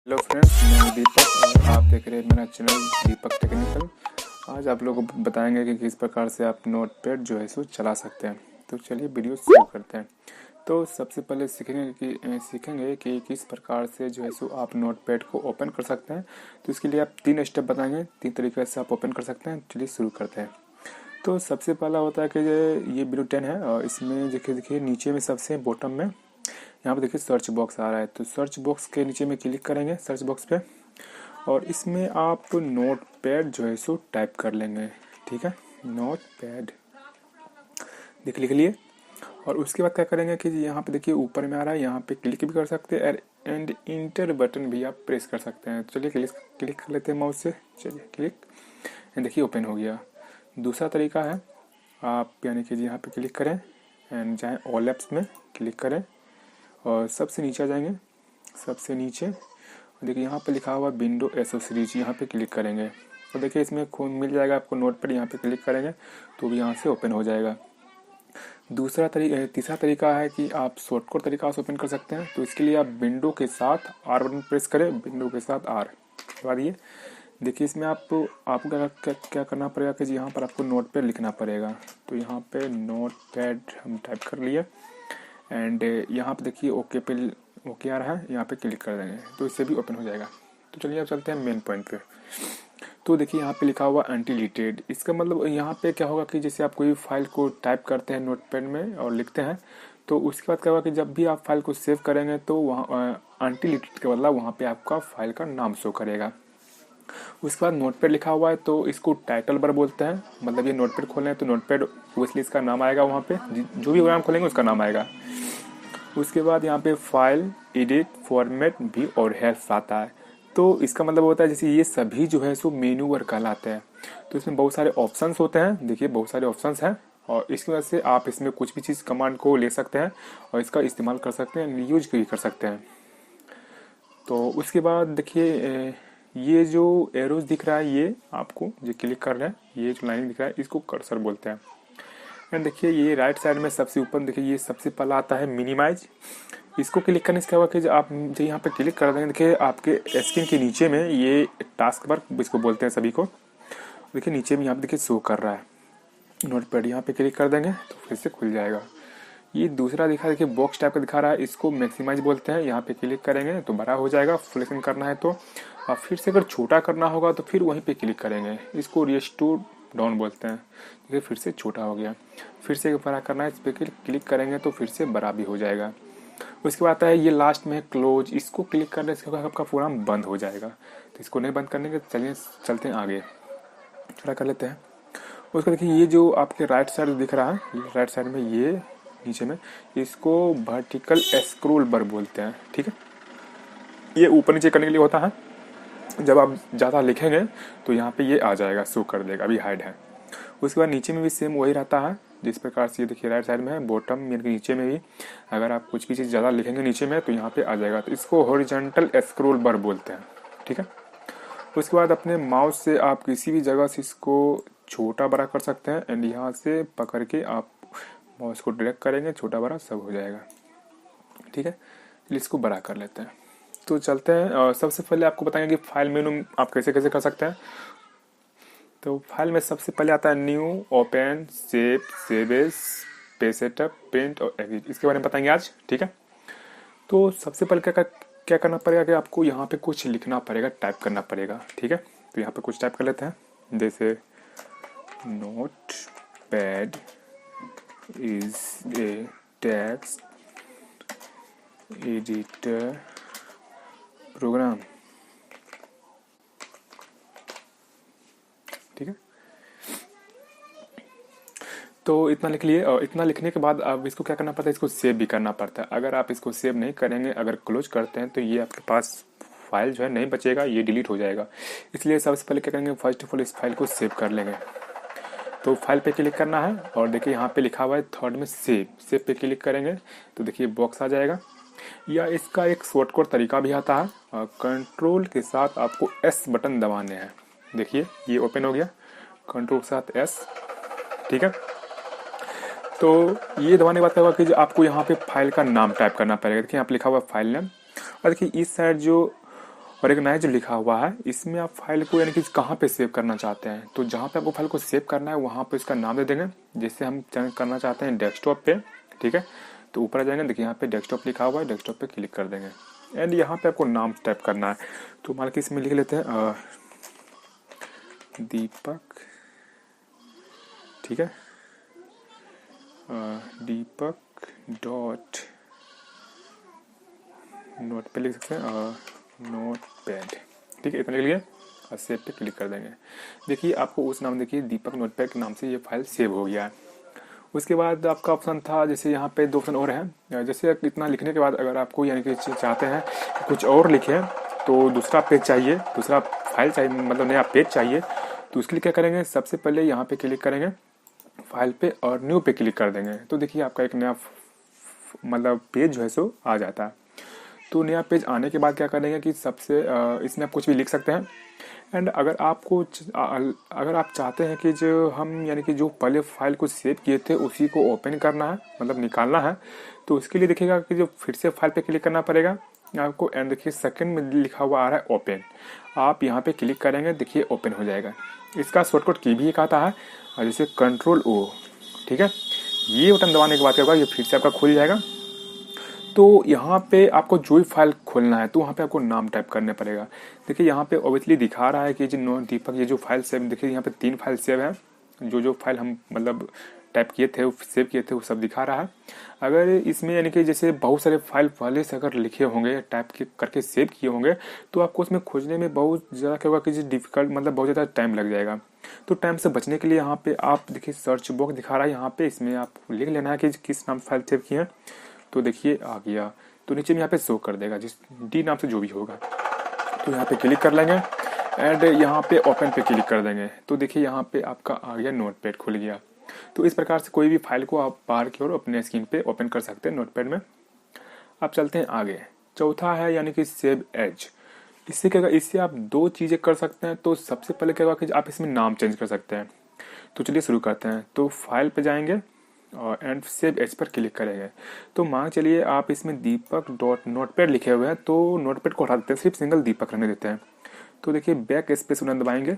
Hello friends, मैं दीपक और आप देख रहे हैं मेरा चैनल दीपक टेक्निकल। आज आप लोगों को बताएंगे कि किस प्रकार से आप नोटपैड जो है सो चला सकते हैं। तो चलिए वीडियो शुरू करते हैं। तो सबसे पहले सीखेंगे कि किस प्रकार से जो है सो आप नोटपैड को ओपन कर सकते हैं। तो इसके लिए आप 3 स्टेप बताएंगे, 3 तरीके से आप ओपन कर सकते हैं। चलिए शुरू करते हैं। तो सबसे पहला होता है कि ये वीडियो 10 है और इसमें देखिए नीचे में सबसे बॉटम में यहाँ पे देखिए सर्च बॉक्स आ रहा है। तो सर्च बॉक्स के नीचे में क्लिक करेंगे, सर्च बॉक्स पे, और इसमें आप नोटपैड जो है सो टाइप कर लेंगे। ठीक है, नोटपैड लिख लिए। और उसके बाद क्या करेंगे कि यहाँ पे देखिए ऊपर में आ रहा है, यहाँ पे क्लिक भी कर सकते हैं एंड इंटर बटन भी आप प्रेस कर सकते हैं। तो चलिए क्लिक कर लेते हैं माउस से। चलिए क्लिक, देखिए ओपन हो गया। दूसरा तरीका है, आप यानी कि यहाँ पे क्लिक करें एंड जाएँ ऑल एप्स में क्लिक करें और सबसे नीचे आ जाएंगे, सबसे नीचे देखिए यहाँ पे लिखा हुआ विंडो एसेसरीज, यहाँ पे क्लिक करेंगे तो देखिए इसमें खून मिल जाएगा आपको नोटपैड। यहाँ पे क्लिक करेंगे तो भी यहाँ से ओपन हो जाएगा। तीसरा तरीका है कि आप शॉर्टकट तरीका से ओपन कर सकते हैं। तो इसके लिए आप विंडो के साथ आर बटन प्रेस करें, विंडो के साथ आर दबा दिए। देखिए इसमें आपको क्या करना पड़ेगा कि यहाँ पर आपको नोटपैड लिखना पड़ेगा। तो यहाँ पे नोटपैड हम टाइप कर लिए एंड यहाँ पे देखिए ओके आ रहा है, यहाँ पे क्लिक कर देंगे तो इससे भी ओपन हो जाएगा। तो चलिए अब चलते हैं मेन पॉइंट पे। तो देखिए यहाँ पे लिखा हुआ अनडिलीटेड, इसका मतलब यहाँ पे क्या होगा कि जैसे आप कोई फाइल को टाइप करते हैं नोटपैड में और लिखते हैं, तो उसके बाद क्या होगा कि जब भी आप फाइल को सेव करेंगे तो वहाँ अनडिलीटेड के बदला वहाँ पे आपका फाइल का नाम शो करेगा। उसके बाद नोटपैड लिखा हुआ है तो इसको टाइटल बार बोलते हैं। मतलब ये नोटपैड खोले हैं तो नोटपैड इसलिए इसका नाम आएगा, वहाँ पे जो भी प्रोग्राम खोलेंगे उसका नाम आएगा। उसके बाद यहाँ पे फाइल, एडिट, फॉर्मेट भी और हेल्प आता है। तो इसका मतलब होता है जैसे ये सभी जो है सो मेनू वर्ड कहलाते हैं। तो इसमें बहुत सारे ऑप्शंस होते हैं, देखिए बहुत सारे ऑप्शंस हैं और इसकी वजह से आप इसमें कुछ भी चीज़ कमांड को ले सकते हैं और इसका इस्तेमाल कर सकते हैं, यूज भी कर सकते हैं। तो उसके बाद देखिए ये जो एरोज दिख रहा है, ये आपको जो क्लिक कर रहे हैं, ये जो लाइन दिख रहा है इसको कर्सर बोलते हैं। एंड देखिए ये राइट साइड में सबसे ऊपर देखिए ये सबसे पहला आता है मिनिमाइज। इसको क्लिक करने से क्या होगा कि आप जो यहाँ पे क्लिक कर देंगे, देखिए आपके स्क्रीन के नीचे में ये टास्क बार इसको बोलते हैं सभी को, देखिए नीचे में यहाँ पे देखिए शो कर रहा है नोटपैड। यहाँ पे क्लिक कर देंगे तो फिर से खुल जाएगा। ये दूसरा दिखा देखिए बॉक्स टाइप का दिखा रहा है, इसको मैक्सिमाइज बोलते हैं। यहाँ पे क्लिक करेंगे तो बड़ा हो जाएगा, फुल स्क्रीन करना है तो, और फिर से अगर छोटा करना होगा तो फिर वहीं पे क्लिक करेंगे। इसको रिस्टोर डाउन बोलते हैं। देखिए फिर से छोटा हो गया, फिर से बड़ा करना है, इस पर क्लिक करेंगे तो फिर से बड़ा भी हो जाएगा। उसके बाद आता है ये लास्ट में है क्लोज, इसको क्लिक करने से आपका प्रोग्राम बंद हो जाएगा। तो इसको नहीं बंद करने के चलिए चलते हैं आगे, थोड़ा कर लेते हैं। उसको देखिए ये जो आपके राइट साइड दिख रहा है, राइट साइड में ये नीचे में, इसको वर्टिकल स्क्रॉल बार बोलते हैं। ठीक है, ये ऊपर नीचे करने के लिए होता है। जब आप ज़्यादा लिखेंगे तो यहाँ पे ये आ जाएगा, शो कर देगा, अभी हाइड है। उसके बाद नीचे में भी सेम वही रहता है जिस प्रकार से ये देखिए राइट साइड में है, बॉटम यानी कि नीचे में भी अगर आप कुछ भी चीज़ ज़्यादा लिखेंगे नीचे में तो यहाँ पे आ जाएगा। तो इसको हॉरिजॉन्टल स्क्रॉल बार बोलते हैं। ठीक है, उसके बाद अपने माउस से आप किसी भी जगह से इसको छोटा बड़ा कर सकते हैं एंड यहाँ से पकड़ के आप माउस को ड्रैग करेंगे, छोटा बड़ा सब हो जाएगा। ठीक है, इसको बड़ा कर लेते हैं। तो चलते हैं और सबसे पहले आपको बताएंगे कि फाइल मेनू आप कैसे कैसे कर सकते हैं। तो फाइल में सबसे पहले आता है new, open, save, save as, page setup, print और एडिट। इसके बारे में बताएंगे आज। ठीक है, तो सबसे पहले क्या करना पड़ेगा कि आपको यहाँ पे कुछ लिखना पड़ेगा, टाइप करना पड़ेगा। ठीक है, तो यहाँ पे कुछ टाइप कर लेते हैं, जैसे Notepad is a text editor program. ठीक है, तो इतना लिख लिए और इतना लिखने के बाद अब इसको क्या करना पड़ता है, इसको सेव भी करना पड़ता है। अगर आप इसको सेव नहीं करेंगे, अगर क्लोज करते हैं तो ये आपके पास फाइल जो है नहीं बचेगा, ये डिलीट हो जाएगा। इसलिए सबसे पहले क्या करेंगे, फर्स्ट ऑफ ऑल इस फाइल को सेव कर लेंगे। तो फाइल पे क्लिक करना है और देखिए यहाँ पे लिखा हुआ है थर्ड में सेव पे क्लिक करेंगे तो देखिए बॉक्स आ जाएगा। या इसका एक शॉर्टकट तरीका भी आता है, कंट्रोल के साथ आपको एस बटन दबाने हैं। देखिए ये ओपन हो गया, कंट्रोल के साथ एस। ठीक है, तो ये दबाने के बाद क्या होगा कि आपको यहाँ पे फाइल का नाम टाइप करना पड़ेगा। देखिए यहाँ पे लिखा हुआ फाइल नेम, और देखिए इस साइड जो और एक नया जो लिखा हुआ है इसमें आप फाइल को यानी कि कहाँ पे सेव करना चाहते हैं। तो जहाँ पे आपको फाइल को सेव करना है वहाँ पे इसका नाम दे देंगे। जैसे हम करना चाहते हैं डेस्कटॉप पे, ठीक है, तो ऊपर आ जाएंगे, देखिए यहाँ पे डेस्कटॉप लिखा हुआ है, डेस्कटॉप पे क्लिक कर देंगे एंड यहाँ पे आपको नाम टाइप करना है। तो मान के इसमें लिख लेते हैं दीपक, ठीक है, दीपक डॉट नोट पे लिख सकते हैं नोटपैड, ठीक है, इतना लिख लिया और सेव पे क्लिक कर देंगे। देखिए आपको उस नाम, देखिए दीपक नोटपैड के नाम से ये फाइल सेव हो गया है। उसके बाद आपका ऑप्शन था, जैसे यहाँ पे 2 ऑप्शन और हैं। जैसे इतना लिखने के बाद अगर आपको यानी कि चाहते हैं कुछ और लिखें, तो दूसरा पेज चाहिए, दूसरा फाइल चाहिए, मतलब नया पेज चाहिए, तो उसके लिए क्या करेंगे, सबसे पहले यहाँ पे क्लिक करेंगे फाइल पे और न्यू पे क्लिक कर देंगे। तो देखिए आपका एक नया मतलब पेज जो है सो आ जाता है। तो नया पेज आने के बाद क्या करेंगे कि सबसे इसमें आप कुछ भी लिख सकते हैं एंड अगर आप चाहते हैं कि जो हम यानी कि जो पहले फाइल को सेव किए थे उसी को ओपन करना है, मतलब निकालना है, तो उसके लिए देखिएगा कि जो फिर से फाइल पे क्लिक करना पड़ेगा आपको एंड देखिए सेकंड में लिखा हुआ आ रहा है ओपन, आप यहाँ पे क्लिक करेंगे, देखिए ओपन हो जाएगा। इसका शॉर्टकट की भी एक आता है जैसे Ctrl+O, ठीक है, ये बटन दबाने के बाद क्या होगा, ये फिर से आपका खुल जाएगा। तो यहाँ पे आपको जो भी फाइल खोलना है तो वहाँ पे आपको नाम टाइप करने पड़ेगा। देखिए यहाँ पे ऑब्वियसली दिखा रहा है कि जो दीपक ये जो फाइल सेव, देखिए यहाँ पे 3 फाइल सेव है, जो फाइल हम मतलब टाइप किए थे सेव किए थे वो सब दिखा रहा है। अगर इसमें यानी कि जैसे बहुत सारे फाइल पहले से अगर लिखे होंगे टाइप करके सेव किए होंगे तो आपको उसमें खोजने में बहुत ज़्यादा क्या होगा कि डिफिकल्ट, मतलब बहुत ज़्यादा टाइम लग जाएगा। तो टाइम से बचने के लिए यहाँ पे आप देखिए सर्च बॉक्स दिखा रहा है, यहाँ पे इसमें आप लिख लेना है कि किस नाम फाइल सेव किए हैं। तो देखिए आ गया, तो नीचे में यहाँ पे शो कर देगा जिस डी नाम से जो भी होगा, तो यहाँ पे क्लिक कर लेंगे एंड यहाँ पे ओपन पे क्लिक कर देंगे। तो देखिए यहाँ पे आपका आ गया नोटपैड खुल गया। तो इस प्रकार से कोई भी फाइल को आप बाहर की ओर अपने स्क्रीन पे ओपन कर सकते हैं नोटपैड में। अब चलते हैं आगे, चौथा है यानी कि सेव एज। इससे क्या, इससे आप 2 चीज़ें कर सकते हैं। तो सबसे पहले क्या होगा कि आप इसमें नाम चेंज कर सकते हैं। तो चलिए शुरू करते हैं। तो फाइल पे जाएंगे और एंड सेव एज पर क्लिक करेंगे। तो मान चलिए आप इसमें दीपक डॉट नोटपैड लिखे हुए हैं, तो नोटपैड को हटा देते हैं, सिर्फ सिंगल दीपक रहने देते हैं। तो देखिए बैक स्पेस दबाएंगे,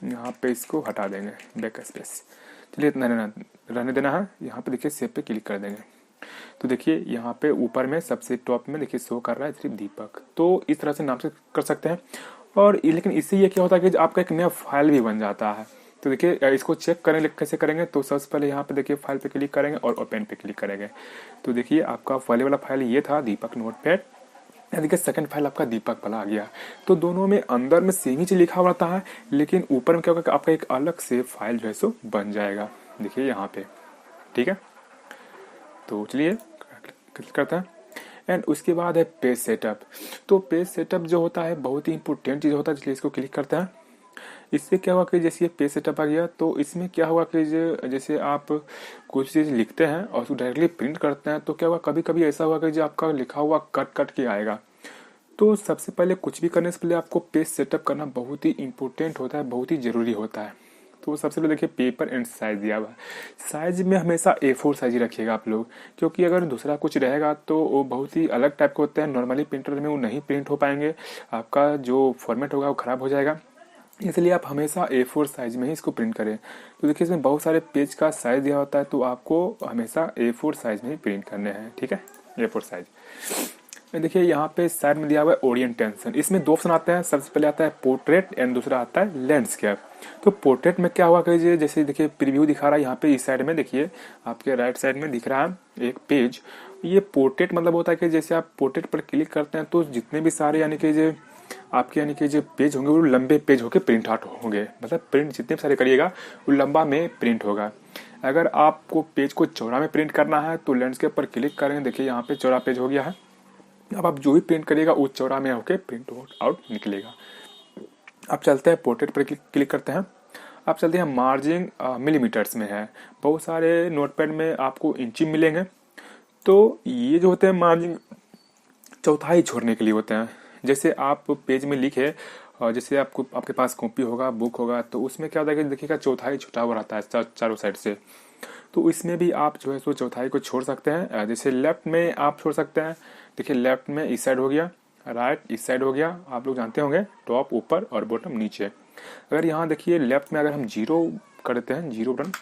यहाँ पे इसको हटा देंगे बैक स्पेस, चलिए इतना रहने देना है। यहाँ पे देखिए सेव पे क्लिक कर देंगे। तो देखिए यहाँ पे ऊपर में सबसे टॉप में देखिए शो कर रहा है सिर्फ दीपक। तो इस तरह से नाम से कर सकते हैं। और लेकिन इससे ये क्या होता है कि आपका एक नया फाइल भी बन जाता है। तो देखिए इसको चेक करें कैसे करेंगे, तो सबसे पहले यहाँ पे देखिए फाइल पे क्लिक करेंगे और ओपन पे क्लिक करेंगे। तो देखिए आपका पहले वाला फाइल ये था दीपक नोटपैड, देखिए सेकंड फाइल आपका दीपक वाला आ गया। तो दोनों में अंदर में सेम ही चीज लिखा हुआ रहता है, लेकिन ऊपर में क्या होगा कि आपका एक अलग से फाइल जो है सो बन जाएगा, देखिए यहाँ पे, ठीक है। तो चलिए क्लिक करते हैं एंड उसके बाद है पेज सेटअप। तो पेज सेटअप जो होता है बहुत ही इंपॉर्टेंट चीज़ होता है, इसलिए इसको क्लिक करते हैं। इससे क्या हुआ कि जैसे ये पेज सेटअप आ गया, तो इसमें क्या हुआ कि जैसे आप कुछ चीज़ लिखते हैं और उसको डायरेक्टली प्रिंट करते हैं, तो क्या हुआ कभी कभी ऐसा हुआ कि जो आपका लिखा हुआ कट कट के आएगा। तो सबसे पहले कुछ भी करने से पहले आपको पेज सेटअप करना बहुत ही इंपॉर्टेंट होता है, बहुत ही ज़रूरी होता है। तो सबसे पहले देखिए पेपर एंड साइज दिया हुआ है। साइज में हमेशा A4 साइज ही रखिएगा आप लोग, क्योंकि अगर दूसरा कुछ रहेगा तो वो बहुत ही अलग टाइप के होते हैं, नॉर्मली प्रिंटर में वो नहीं प्रिंट हो पाएंगे, आपका जो फॉर्मेट होगा वो ख़राब हो जाएगा। इसलिए आप हमेशा A4 साइज में ही इसको प्रिंट करें। तो देखिए इसमें बहुत सारे पेज का साइज दिया होता है, तो आपको हमेशा A4 साइज में ही प्रिंट करने हैं, ठीक है, A4 साइज। देखिए यहाँ पे साइड में दिया हुआ है ओरिएंटेशन। इसमें 2 ऑप्शन आते हैं, सबसे पहले आता है पोर्ट्रेट एंड दूसरा आता है लैंडस्केप। तो पोर्ट्रेट में क्या हुआ कि जैसे देखिए प्रीव्यू दिखा रहा है यहाँ पे इस साइड में, देखिए आपके राइट साइड में दिख रहा है एक पेज। ये पोर्ट्रेट मतलब होता है कि जैसे आप पोर्ट्रेट पर क्लिक करते हैं तो जितने भी सारे यानी कि जो आपके यानी कि जो पेज होंगे वो लंबे पेज होके प्रिंट आउट होंगे, मतलब प्रिंट जितने सारे करिएगा वो लंबा में प्रिंट होगा। अगर आपको पेज को चौड़ा में प्रिंट करना है तो लैंडस्केप पर क्लिक करेंगे, देखिए यहाँ पे चौड़ा पेज हो गया है। अब आप जो भी प्रिंट करिएगा वो चौड़ा में होके प्रिंट आउट निकलेगा। अब चलते हैं पोर्ट्रेट पर क्लिक करते हैं। अब चलते हैं मार्जिन मिलीमीटर्स में है, बहुत सारे नोटपैड में आपको इंची मिलेंगे। तो ये जो होते हैं मार्जिन चौथाई छोड़ने के लिए होते हैं। जैसे आप पेज में लिखे और जैसे आपके पास कॉपी होगा बुक होगा, तो उसमें क्या होता है कि देखिएगा चौथाई छुटा हुआ रहता है चारों साइड से। तो इसमें भी आप जो है सो चौथाई को छोड़ सकते हैं। जैसे लेफ्ट में आप छोड़ सकते हैं, देखिए लेफ्ट में इस साइड हो गया राइट इस साइड हो गया, आप लोग जानते होंगे टॉप ऊपर और बॉटम नीचे। अगर यहाँ देखिए लेफ्ट में अगर हम जीरो करते हैं, जीरो बटन,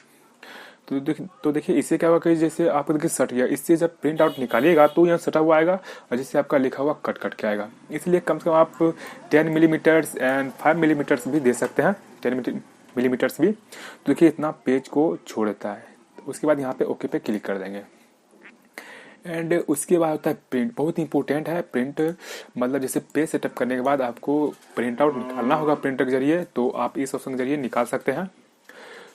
तो देखिए इससे क्या होगा कि जैसे आपको देखिए सट गया, इससे जब प्रिंट आउट निकालिएगा तो यहाँ सटा हुआ आएगा और जिससे आपका लिखा हुआ कट कट के आएगा। इसलिए कम से कम आप 10 मिलीमीटर्स एंड 5 मिलीमीटर्स भी दे सकते हैं, 10 मिलीमीटर्स भी। तो देखिए इतना पेज को छोड़ देता है। उसके बाद यहाँ पे ओके पे क्लिक कर देंगे एंड उसके बाद होता है प्रिंट। बहुत इंपॉर्टेंट है प्रिंट, मतलब जैसे पेज सेटअप करने के बाद आपको प्रिंट आउट निकालना होगा प्रिंटर के जरिए, तो आप इस ऑप्शन के जरिए निकाल सकते हैं।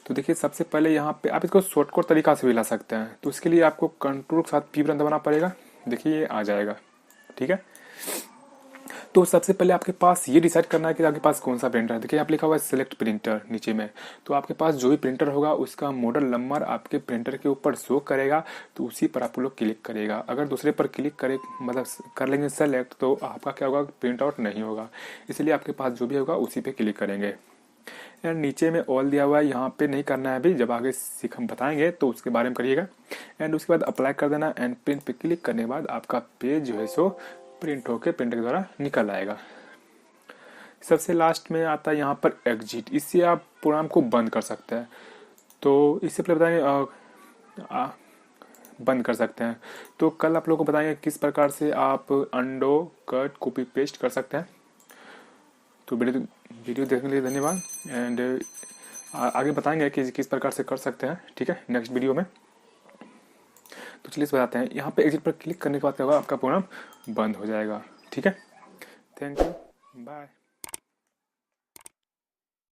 तो देखिए सबसे पहले यहाँ पे आप इसको शॉर्टकट तरीका से भी ला सकते हैं। तो उसके लिए आपको कंट्रोल के साथ पी बटन दबाना पड़ेगा, देखिए ये आ जाएगा, ठीक है। तो सबसे पहले आपके पास ये डिसाइड करना है कि आपके पास कौन सा प्रिंटर है। देखिए यहाँ पे लिखा हुआ है सिलेक्ट प्रिंटर नीचे में, तो आपके पास जो भी प्रिंटर होगा उसका मॉडल नंबर आपके प्रिंटर के ऊपर शो करेगा, तो उसी पर आप लोग क्लिक करेगा। अगर दूसरे पर क्लिक करे मतलब कर लेंगे सेलेक्ट, तो आपका क्या होगा, प्रिंट आउट नहीं होगा। इसलिए आपके पास जो भी होगा उसी पे क्लिक करेंगे। एंड नीचे में ऑल दिया हुआ है, यहाँ पे नहीं करना है अभी, जब आगे सीख हम बताएंगे तो उसके बारे में करिएगा। एंड उसके बाद अप्लाई कर देना एंड प्रिंट पे क्लिक करने के बाद आपका पेज जो है सो प्रिंट होके प्रिंटर के द्वारा निकल आएगा। सबसे लास्ट में आता है यहाँ पर एग्जिट, इससे आप प्रोग्राम को बंद कर सकते हैं। तो इससे पहले बताएंगे बंद कर सकते हैं। तो कल आप लोगों को बताएंगे किस प्रकार से आप अंडो कट कॉपी पेस्ट कर सकते हैं। तो वीडियो देखने के लिए धन्यवाद एंड आगे बताएंगे कि किस प्रकार से कर सकते हैं, ठीक है, नेक्स्ट वीडियो में। तो चलिए बताते हैं। यहाँ पे एग्जिट पर क्लिक करने के बाद क्या होगा, आपका प्रोग्राम बंद हो जाएगा, ठीक है। Thank you, bye.